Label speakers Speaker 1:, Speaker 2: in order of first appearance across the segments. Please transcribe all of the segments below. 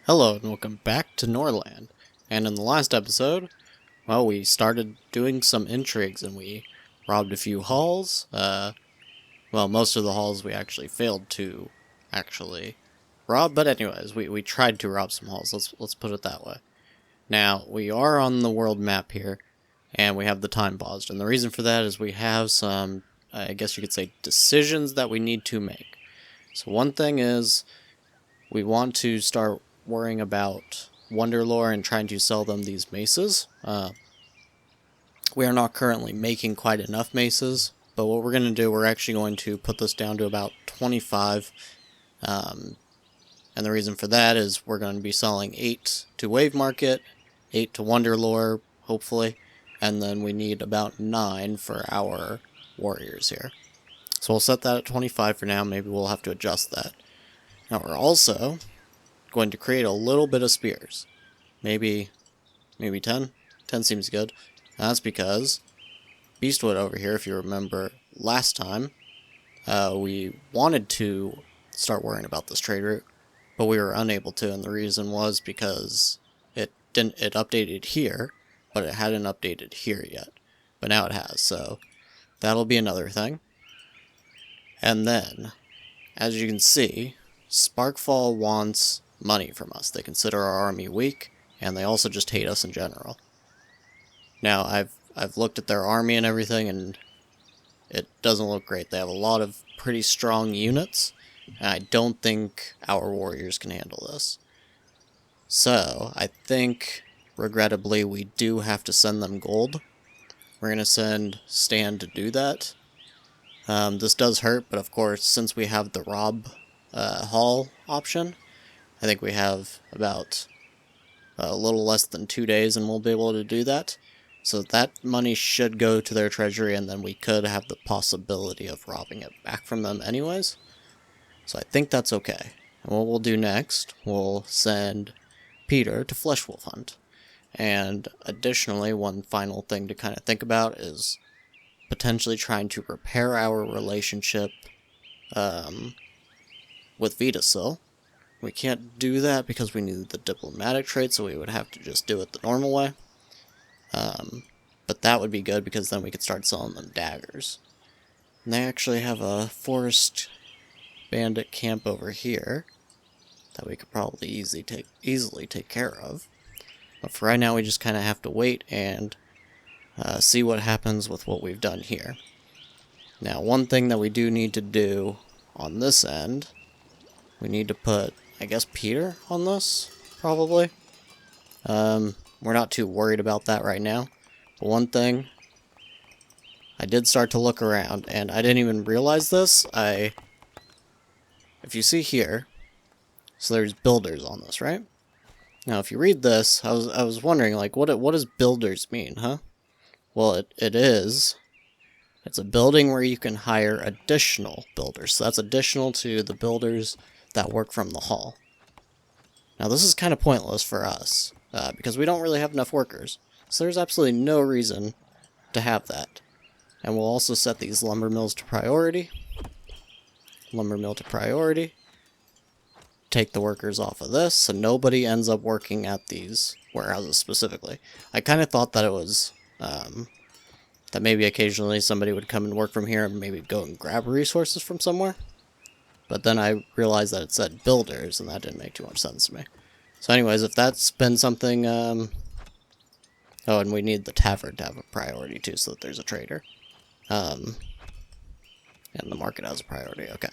Speaker 1: Hello and welcome back to Norland. And in the last episode, well, we started doing some intrigues and we robbed a few halls. Well, most of the halls we actually failed to actually rob, but anyways, we tried to rob some halls. Let's put it that way. Now, we are on the world map here, and we have the time paused, and the reason for that is we have some, I guess you could say, decisions that we need to make. So one thing is, we want to start worrying about Wonderlore and trying to sell them these maces. We are not currently making quite enough maces, but what we're going to do, we're actually going to put this down to about 25. And the reason for that is we're going to be selling 8 to Wave Market, 8 to Wonderlore, hopefully, and then we need about 9 for our warriors here. So we'll set that at 25 for now, maybe we'll have to adjust that. Now we're also going to create a little bit of spears. Maybe 10? 10 seems good. And that's because Beastwood over here, if you remember last time, we wanted to start worrying about this trade route, but we were unable to, and the reason was because it updated here, but it hadn't updated here yet. But now it has, so that'll be another thing. And then, as you can see, Sparkfall wants money from us. They consider our army weak, and they also just hate us in general. Now, I've looked at their army and everything, and it doesn't look great. They have a lot of pretty strong units, and I don't think our warriors can handle this. So, I think, regrettably, we do have to send them gold. We're going to send Stan to do that. This does hurt, but of course, since we have the Rob Hall option, I think we have about a little less than 2 days and we'll be able to do that. So that money should go to their treasury, and then we could have the possibility of robbing it back from them anyways. So I think that's okay. And what we'll do next, we'll send Peter to Fleshwolf Hunt. And additionally, one final thing to kind of think about is potentially trying to repair our relationship with Vitasil. We can't do that because we need the diplomatic trait, so we would have to just do it the normal way. But that would be good because then we could start selling them daggers. And they actually have a forest bandit camp over here that we could probably easily take care of. But for right now, we just kind of have to wait and see what happens with what we've done here. Now, one thing that we do need to do on this end, we need to put, I guess, Peter on this, probably. We're not too worried about that right now. But one thing, I did start to look around, and I didn't even realize this. If you see here, so there's builders on this, right? Now, if you read this, I was wondering, like, what does builders mean, huh? Well, it's a building where you can hire additional builders. So that's additional to the builders that work from the hall. Now, this is kind of pointless for us, because we don't really have enough workers. So there's absolutely no reason to have that. And we'll also set these lumber mills to priority. Lumber mill to priority. Take the workers off of this, so nobody ends up working at these warehouses specifically. I kind of thought that it was, that maybe occasionally somebody would come and work from here and maybe go and grab resources from somewhere. But then I realized that it said builders, and that didn't make too much sense to me. So anyways, if that's been something, oh, and we need the tavern to have a priority too, so that there's a trader. And the market has a priority, okay.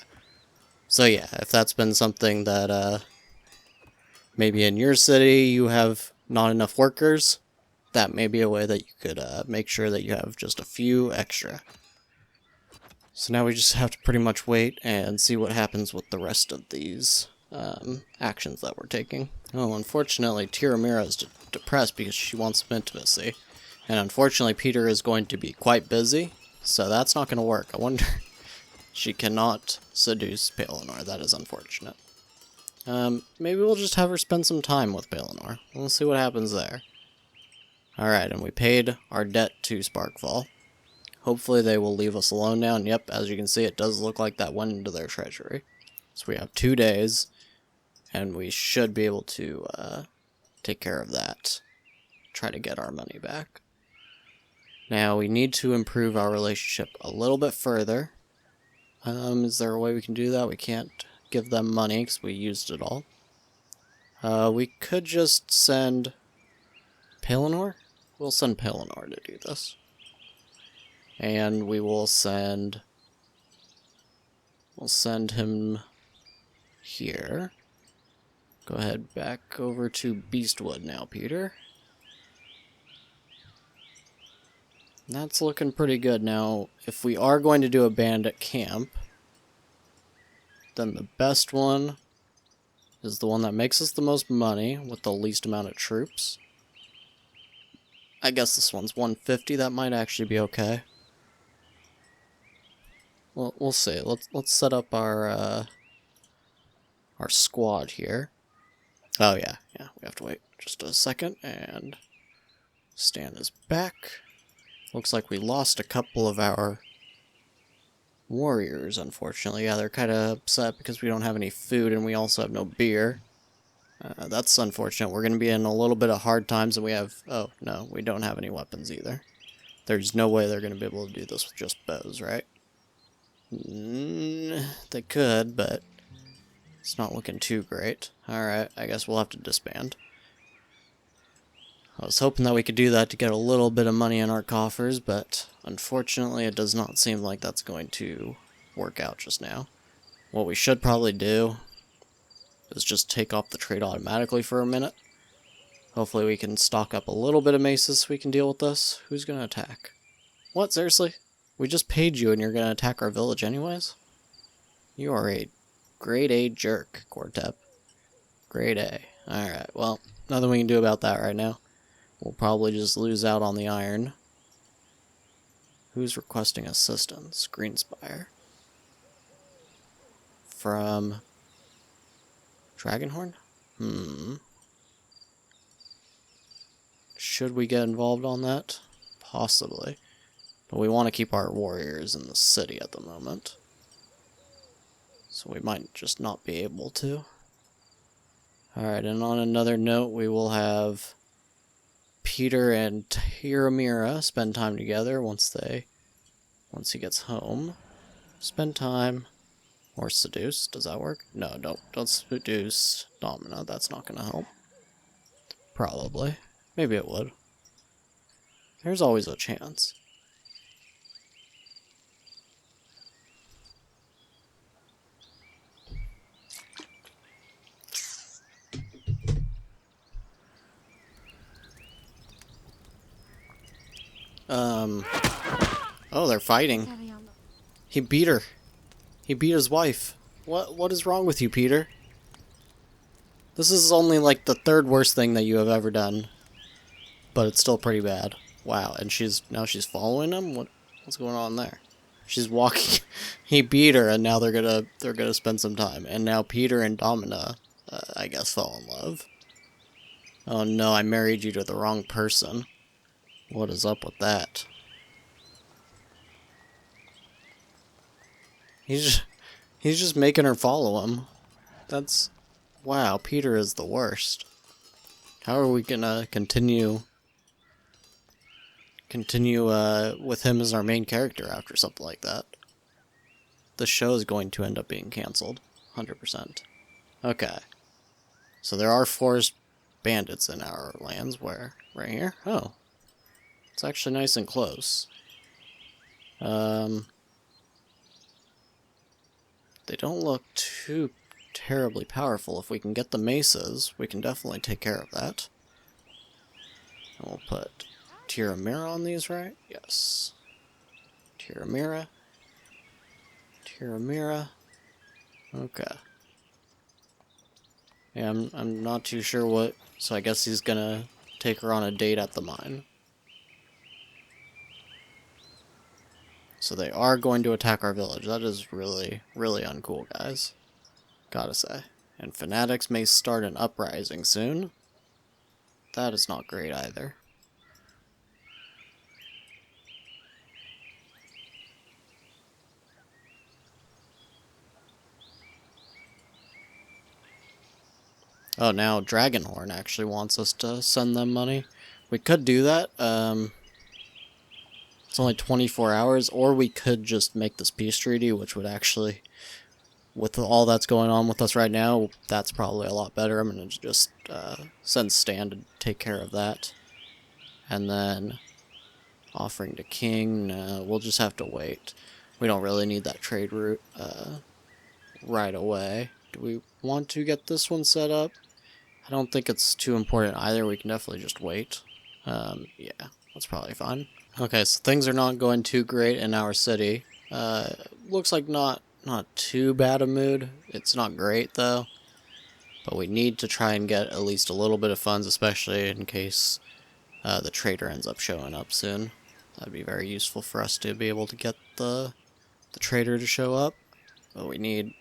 Speaker 1: So yeah, if that's been something that, maybe in your city you have not enough workers, that may be a way that you could make sure that you have just a few extra. So now we just have to pretty much wait and see what happens with the rest of these actions that we're taking. Oh, unfortunately, Tiramira is depressed because she wants some intimacy. And unfortunately, Peter is going to be quite busy, so that's not going to work. I wonder... She cannot seduce Baelish. That is unfortunate. Maybe we'll just have her spend some time with Baelish. We'll see what happens there. Alright, and we paid our debt to Sparkfall. Hopefully they will leave us alone now, and yep, as you can see, it does look like that went into their treasury. So we have 2 days, And we should be able to take care of that. Try to get our money back. Now, we need to improve our relationship a little bit further. Is there a way we can do that? We can't give them money because we used it all. We could just send Pelennor? We'll send Pelennor to do this. And we will send... We'll send him here. Go ahead back over to Beastwood now, Peter. That's looking pretty good. Now, if we are going to do a bandit camp, then the best one is the one that makes us the most money with the least amount of troops. I guess this one's 150. That might actually be okay. Well, we'll see. Let's set up our squad here. Oh yeah, we have to wait just a second, and Stan is back. Looks like we lost a couple of our warriors, unfortunately. Yeah, they're kind of upset because we don't have any food, and we also have no beer. That's unfortunate. We're going to be in a little bit of hard times, and we have... Oh, no, we don't have any weapons either. There's no way they're going to be able to do this with just bows, right? They could, but it's not looking too great. Alright, I guess we'll have to disband. I was hoping that we could do that to get a little bit of money in our coffers, but unfortunately it does not seem like that's going to work out just now. What we should probably do is just take off the trade automatically for a minute. Hopefully we can stock up a little bit of maces so we can deal with this. Who's going to attack? What, seriously? We just paid you and you're going to attack our village anyways? You are a grade A jerk, Quartep. Grade A. Alright, well, nothing we can do about that right now. We'll probably just lose out on the iron. Who's requesting assistance? Greenspire. From Dragonhorn? Should we get involved on that? Possibly. But we want to keep our warriors in the city at the moment. So we might just not be able to. Alright, and on another note, we will have Petyr and Tyramira spend time together once he gets home. Spend time. Or seduce. Does that work? No, don't seduce Domina. That's not going to help. Probably. Maybe it would. There's always a chance. Oh, they're fighting. He beat her. He beat his wife. What is wrong with you, Petyr? This is only like the third worst thing that you have ever done. But it's still pretty bad. Wow, and now she's following him? What's going on there? She's walking. He beat her and now they're gonna spend some time. And now Petyr and Domina, I guess, fall in love. Oh no, I married you to the wrong person. What is up with that? He's just making her follow him. That's... Wow, Petyr is the worst. How are we gonna continue with him as our main character after something like that? The show is going to end up being cancelled. 100%. Okay. So there are forest bandits in our lands. Where? Right here? Oh. It's actually nice and close. They don't look too terribly powerful. If we can get the maces, we can definitely take care of that. And we'll put Tyramira on these, right? Yes. Tyramira. Okay. Yeah, I'm not too sure what... So I guess he's gonna take her on a date at the mine. So they are going to attack our village. That is really, really uncool, guys. Gotta say. And Fanatics may start an uprising soon. That is not great either. Oh, now Dragonhorn actually wants us to send them money. We could do that. It's only 24 hours, or we could just make this peace treaty, which would actually, with all that's going on with us right now, that's probably a lot better. I'm going to just send Stan to take care of that. And then offering to King, no, we'll just have to wait. We don't really need that trade route right away. Do we want to get this one set up? I don't think it's too important either. We can definitely just wait. Yeah, that's probably fine. Okay, so things are not going too great in our city. Looks like not too bad a mood. It's not great though, but we need to try and get at least a little bit of funds, especially in case the trader ends up showing up soon. That'd be very useful for us to be able to get the trader to show up. But we need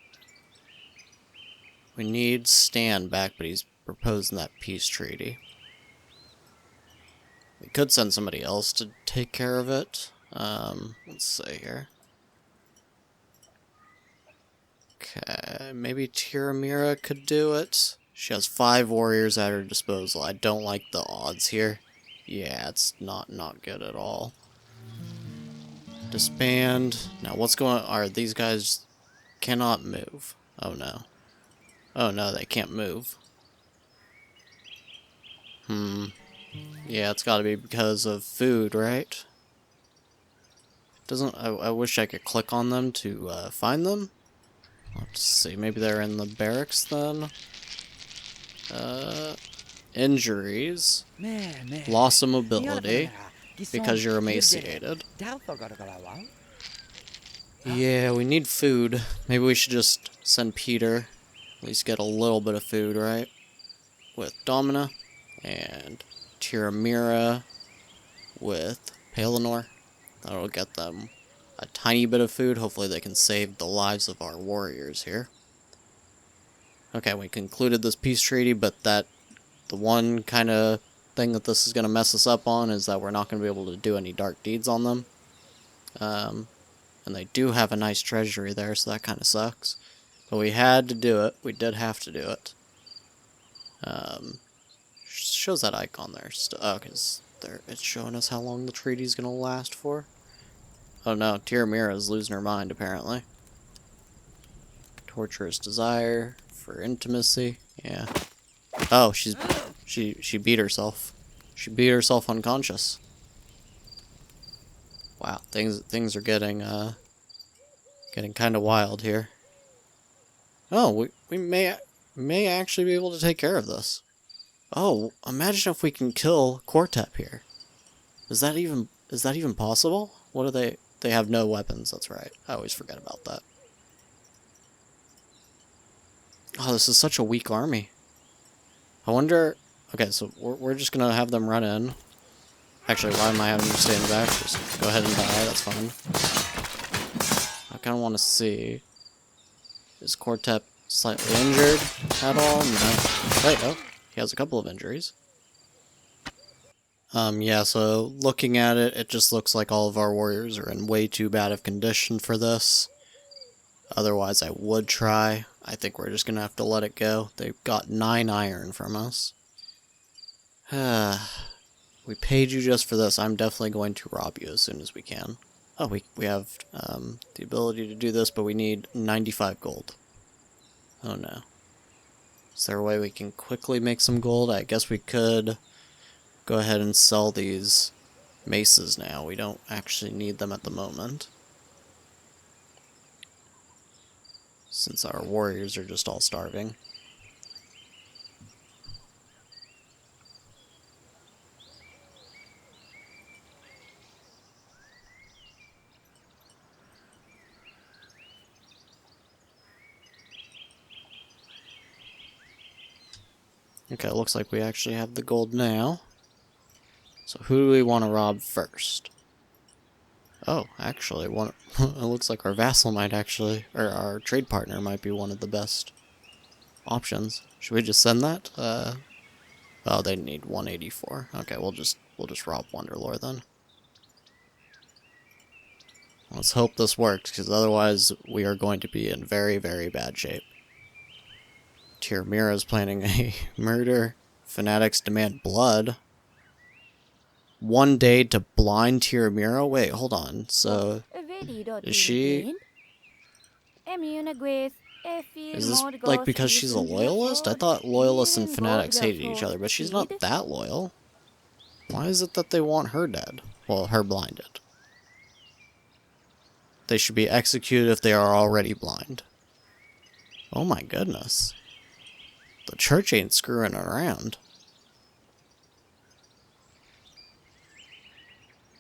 Speaker 1: Stan back, but he's proposing that peace treaty. We could send somebody else to take care of it. Let's see here. Okay, maybe Tiramira could do it. She has 5 warriors at her disposal. I don't like the odds here. Yeah, it's not good at all. Disband. Now, what's going on? Are these guys cannot move? Oh no. Oh no, they can't move. Yeah, it's gotta be because of food, right? Doesn't. I wish I could click on them to find them. Let's see, maybe they're in the barracks then. Injuries. Loss of mobility. Because you're emaciated. Yeah, we need food. Maybe we should just send Petyr. At least get a little bit of food, right? With Domina. And Tiramira with Pelennor. That'll get them a tiny bit of food. Hopefully they can save the lives of our warriors here. Okay, we concluded this peace treaty, but the one kind of thing that this is going to mess us up on is that we're not going to be able to do any dark deeds on them. And they do have a nice treasury there, so that kind of sucks. But we had to do it. We did have to do it. Shows that icon there. Oh, because it's showing us how long the treaty's going to last for. Oh no, Tiramira is losing her mind, apparently. Torturous desire for intimacy. Yeah. Oh, she beat herself. She beat herself unconscious. Wow, things are getting kind of wild here. Oh, we may actually be able to take care of this. Oh, imagine if we can kill Cortep here. Is that even possible? What are they? They have no weapons. That's right. I always forget about that. Oh, this is such a weak army. I wonder. Okay, so we're just gonna have them run in. Actually, why am I having to stand back? Just go ahead and die. That's fine. I kind of want to see. Is Cortep slightly injured at all? No. Wait, oh, he has a couple of injuries. Yeah, so looking at it, it just looks like all of our warriors are in way too bad of condition for this. Otherwise, I would try. I think we're just gonna have to let it go. They've got 9 iron from us. We paid you just for this. I'm definitely going to rob you as soon as we can. Oh, we have the ability to do this, but we need 95 gold. Oh no. Is there a way we can quickly make some gold? I guess we could go ahead and sell these maces now. We don't actually need them at the moment, since our warriors are just all starving. Okay, looks like we actually have the gold now. So who do we want to rob first? Oh, actually, it looks like our vassal might actually, or our trade partner might be one of the best options. Should we just send that? Oh, they need 184. Okay, we'll just rob Wonderlore then. Let's hope this works, because otherwise we are going to be in very, very bad shape. Tyr is planning a murder. Fanatics demand blood. 1 day to blind Tyr. Wait, hold on. So, is she... Is this, like, because she's a loyalist? I thought loyalists and fanatics hated each other, but she's not that loyal. Why is it that they want her dead? Well, her blinded. They should be executed if they are already blind. Oh my goodness. The church ain't screwing around.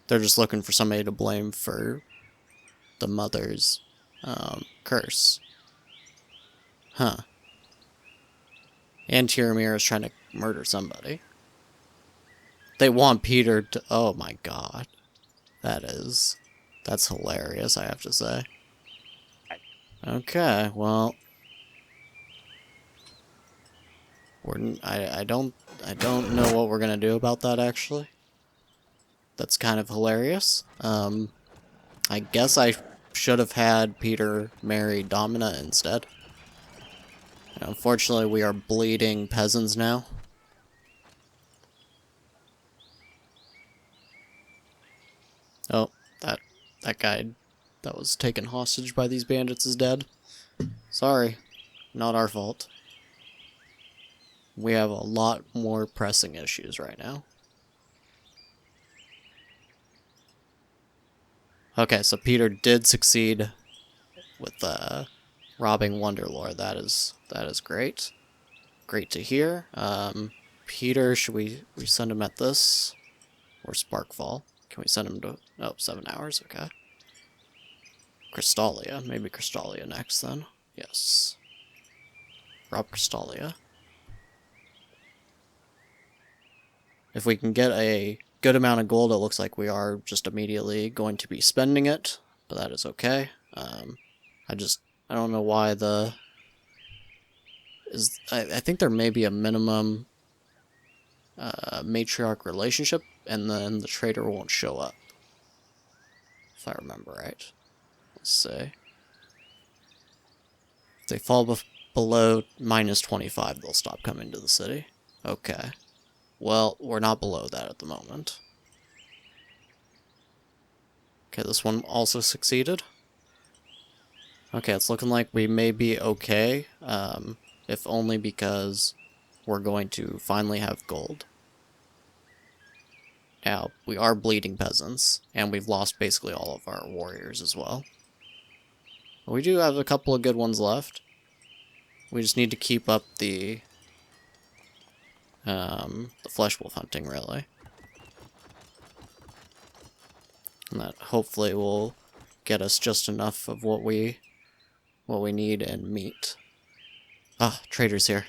Speaker 1: They're just looking for somebody to blame for the mother's curse. Huh. And Tyr is trying to murder somebody. They want Petyr to... Oh my god. That's hilarious, I have to say. Okay, well... I don't know what we're gonna do about that, actually. That's kind of hilarious. I guess I should have had Petyr marry Domina instead. Unfortunately, we are bleeding peasants now. Oh, that guy that was taken hostage by these bandits is dead. Sorry, not our fault. We have a lot more pressing issues right now. Okay, so Petyr did succeed with robbing Wonderlord. That is great. Great to hear. Petyr, should we send him at this? Or Sparkfall? Can we send him to... Oh, 7 hours, okay. Crystallia. Maybe Crystallia next, then. Yes. Rob Crystallia. If we can get a good amount of gold, it looks like we are just immediately going to be spending it. But that is okay. I don't know why the... I think there may be a minimum matriarch relationship, and then the trader won't show up. If I remember right. Let's see. If they fall below -25, they'll stop coming to the city. Okay. Well, we're not below that at the moment. Okay, this one also succeeded. Okay, it's looking like we may be okay, if only because we're going to finally have gold. Now, we are bleeding peasants, and we've lost basically all of our warriors as well. But we do have a couple of good ones left. We just need to keep up the flesh wolf hunting, really. And that hopefully will get us just enough of what we need in meat. Ah, trader's here.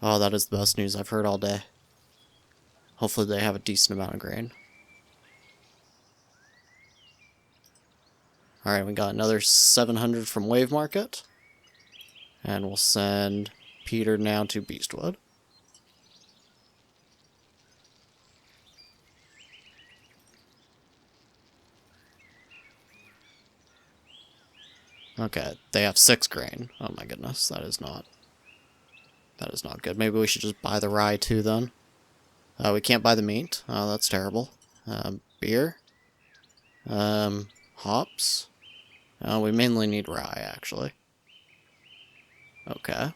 Speaker 1: Oh, that is the best news I've heard all day. Hopefully they have a decent amount of grain. Alright, we got another 700 from Wave Market. And we'll send Petyr now to Beastwood. Okay, they have 6 grain. Oh my goodness, that is not good. Maybe we should just buy the rye too then. We can't buy the meat. Oh, that's terrible. Beer. Hops. We mainly need rye, actually. Okay.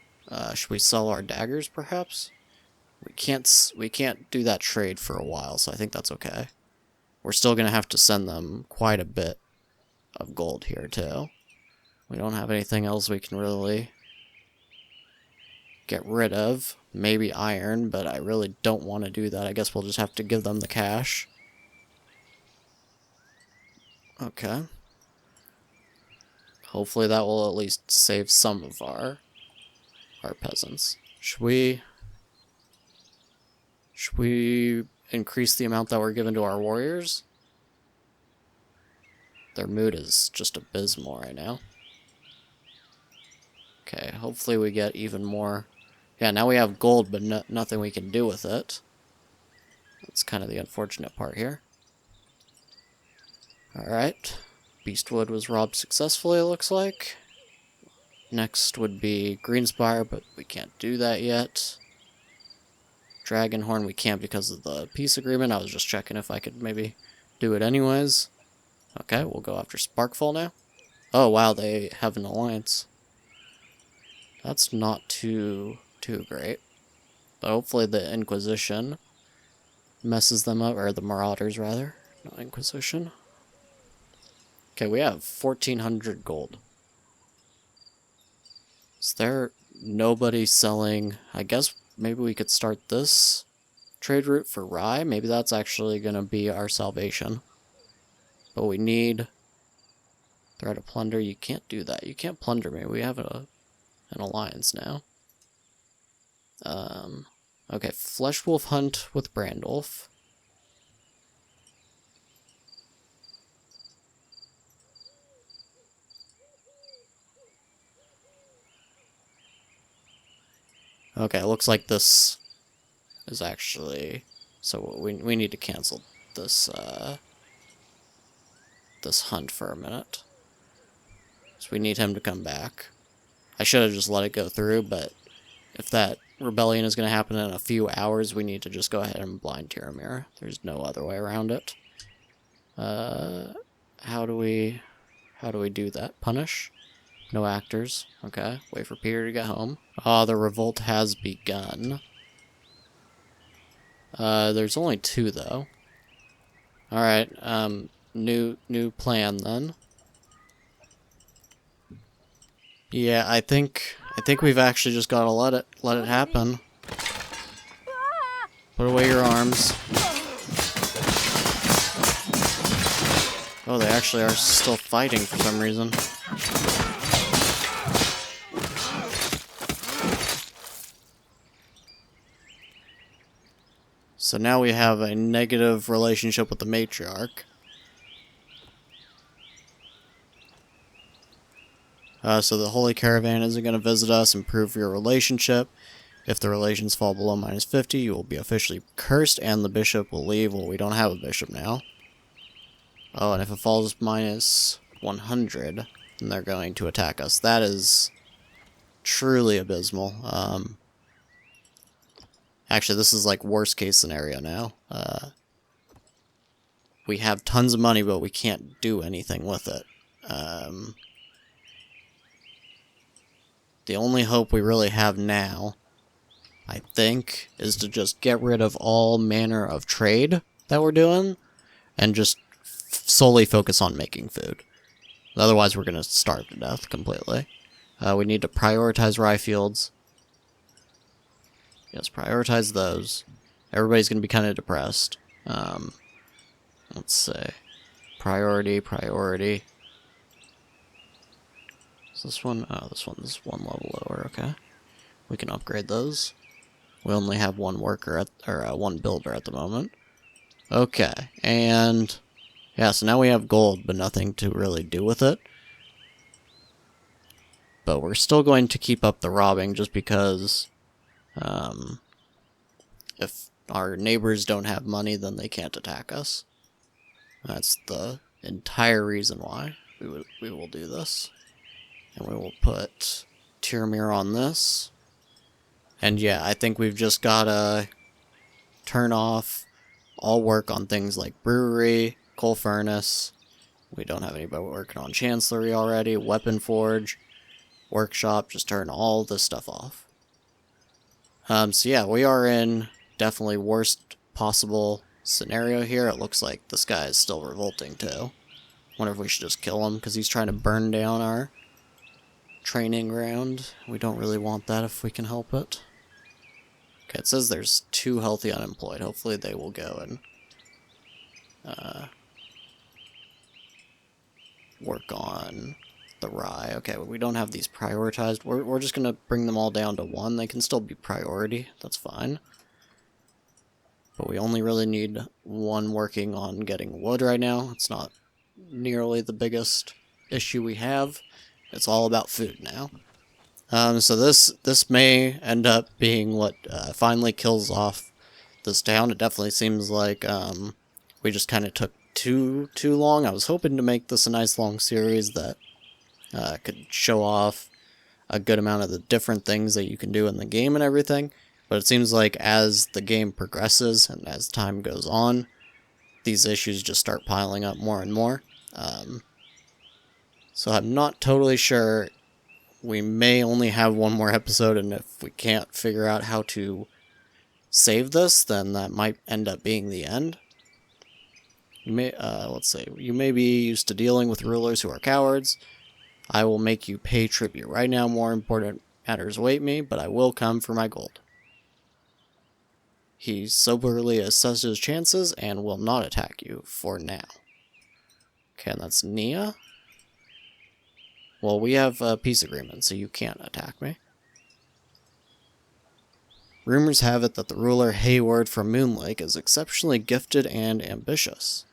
Speaker 1: Should we sell our daggers, perhaps? We can't do that trade for a while, so I think that's okay. We're still gonna have to send them quite a bit of gold here, too. We don't have anything else we can really get rid of. Maybe iron, but I really don't want to do that. I guess we'll just have to give them the cash. Okay. Hopefully that will at least save some of our peasants. Should we increase the amount that we're giving to our warriors? Their mood is just abysmal right now. Okay, hopefully we get even more. Yeah, now we have gold, but nothing we can do with it. That's kind of the unfortunate part here. Alright. Beastwood was robbed successfully, it looks like. Next would be Greenspire, but we can't do that yet. Dragonhorn we can't because of the peace agreement. I was just checking if I could maybe do it anyways. Okay, we'll go after Sparkfall now. Oh wow, they have an alliance. That's not too great. But hopefully the Inquisition messes them up, or the Marauders rather, not Inquisition. Okay, we have 1,400 gold. Is there nobody selling? I guess maybe we could start this trade route for rye. Maybe that's actually going to be our salvation. But we need threat of plunder. You can't do that. You can't plunder me. We have an alliance now. Okay, Flesh Wolf Hunt with Brandolf. Okay, looks like this is actually... So we need to cancel this, this hunt for a minute. So we need him to come back. I should have just let it go through, but if that rebellion is going to happen in a few hours, we need to just go ahead and blind Tiramir. There's no other way around it. How do we do that? Punish? No actors. Okay. Wait for Petyr to get home. The revolt has begun. There's only 2 though. Alright, new plan then. Yeah, I think we've actually just gotta let it happen. Put away your arms. Oh, they actually are still fighting for some reason. So now we have a negative relationship with the matriarch. So the Holy Caravan isn't going to visit us. Improve your relationship. If the relations fall below -50, you will be officially cursed, and the bishop will leave. Well, we don't have a bishop now. Oh, and if it falls -100, then they're going to attack us. That is truly abysmal. Actually, this is like worst case scenario now. We have tons of money, but we can't do anything with it. The only hope we really have now, I think, is to just get rid of all manner of trade that we're doing and just solely focus on making food. Otherwise, we're going to starve to death completely. We need to prioritize rye fields. Yes, prioritize those. Everybody's going to be kind of depressed. Let's say priority. Is this one? Oh, this is one level lower. Okay, we can upgrade those. We only have one worker one builder at the moment. Okay, and yeah, so now we have gold, but nothing to really do with it. But we're still going to keep up the robbing just because if our neighbors don't have money, then they can't attack us. That's the entire reason why we will do this. And we will put Tiramir on this. And yeah, I think we've just gotta turn off all work on things like brewery, coal furnace. We don't have anybody working on chancellery already, weapon forge, workshop. Just turn all this stuff off. So yeah, we are in definitely worst possible scenario here. It looks like this guy is still revolting too. Wonder if we should just kill him because he's trying to burn down our training ground. We don't really want that if we can help it. Okay, it says there's 2 healthy unemployed. Hopefully they will go and work on the rye. Okay, we don't have these prioritized. We're just gonna bring them all down to 1. They can still be priority. That's fine. But we only really need 1 working on getting wood right now. It's not nearly the biggest issue we have. It's all about food now. So this may end up being what finally kills off this town. It definitely seems like we just kind of took too long. I was hoping to make this a nice long series that could show off a good amount of the different things that you can do in the game and everything. But it seems like as the game progresses and as time goes on, these issues just start piling up more and more. So I'm not totally sure. We may only have one more episode, and if we can't figure out how to save this, then that might end up being the end. Let's say, you may be used to dealing with rulers who are cowards. I will make you pay tribute. Right now, more important matters await me, but I will come for my gold. He soberly assesses chances and will not attack you for now. Okay, and that's Nia. Well, we have a peace agreement, so you can't attack me. Rumors have it that the ruler Hayward from Moonlake is exceptionally gifted and ambitious.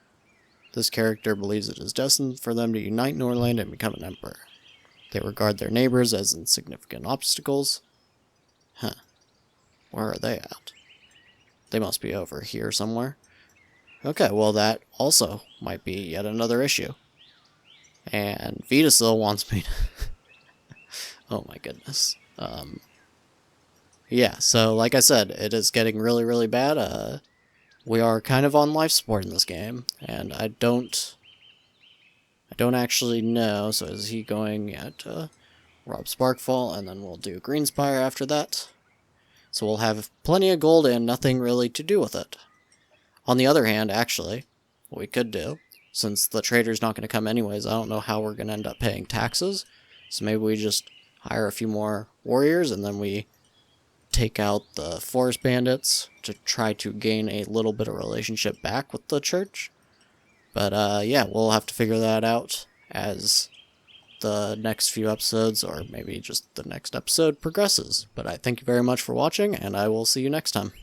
Speaker 1: This character believes it is destined for them to unite Norland and become an emperor. They regard their neighbors as insignificant obstacles. Huh. Where are they at? They must be over here somewhere. Okay, well that also might be yet another issue. And Vita still wants me to... Oh my goodness. Yeah, so like I said, it is getting really, really bad. We are kind of on life support in this game, and I don't actually know. So is he going at Rob Sparkfall, and then we'll do Greenspire after that. So we'll have plenty of gold and nothing really to do with it. On the other hand, actually, what we could do, since the trader's not going to come anyways, I don't know how we're going to end up paying taxes. So maybe we just hire a few more warriors, and then we take out the forest bandits to try to gain a little bit of relationship back with the church. But yeah, we'll have to figure that out as the next few episodes, or maybe just the next episode progresses. But I thank you very much for watching, and I will see you next time.